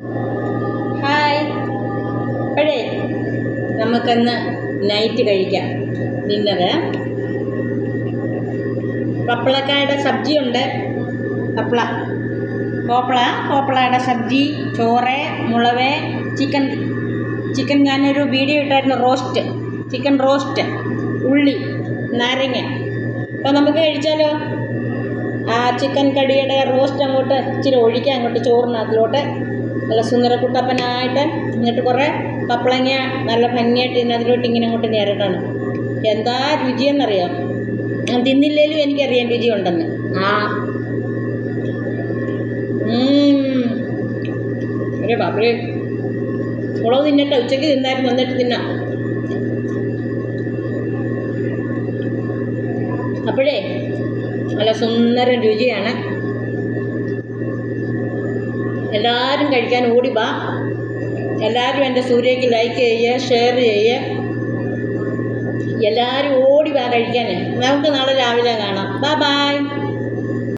Hi. അപ്പോഴേ നമുക്കിന്ന് night കഴിക്കാം ഡിന്നറ്. പപ്പളക്കായുടെ സബ്ജി ഉണ്ട്. പോപ്പളയുടെ സബ്ജി, ചോറ്, മുളക്, ചിക്കൻ ഞാനൊരു വീഡിയോ ഇട്ടായിരുന്നു. ചിക്കൻ റോസ്റ്റ്, ഉള്ളി, നാരങ്ങ. അപ്പോൾ നമുക്ക് കഴിച്ചാലോ? ആ ചിക്കൻ കടിയുടെ റോസ്റ്റ് അങ്ങോട്ട് ഇച്ചിരി ഒഴിക്കാം അങ്ങോട്ട് ചോറിനകത്തിലോട്ട്, നല്ല സുന്ദരക്കുട്ടപ്പനായിട്ട്. എന്നിട്ട് കുറേ പപ്പളങ്ങ നല്ല ഭംഗിയായിട്ട് ഇതിനകത്തിലോട്ട് ഇങ്ങനെ അങ്ങോട്ട് ഞെരടണം. എന്താ രുചിയെന്നറിയാം. തിന്നില്ലേലും എനിക്കറിയാം രുചി ഉണ്ടെന്ന്. ഒരു ബാബറേ, മുളക് തിന്നട്ടെ. ഉച്ചയ്ക്ക് തിന്നായിരുന്നു, വന്നിട്ട് തിന്നാം. അപ്പോഴേ നല്ല സുന്ദര രുചിയാണ്. എല്ലാവരും കഴിക്കാൻ ഓടി വാ. എല്ലാവരും എൻ്റെ സൂര്യയ്ക്ക് ലൈക്ക് ചെയ്യുക, ഷെയർ ചെയ്യുക. എല്ലാവരും ഓടി വാ കഴിക്കാൻ. നമുക്ക് നാളെ രാവിലെ കാണാം. ബൈ.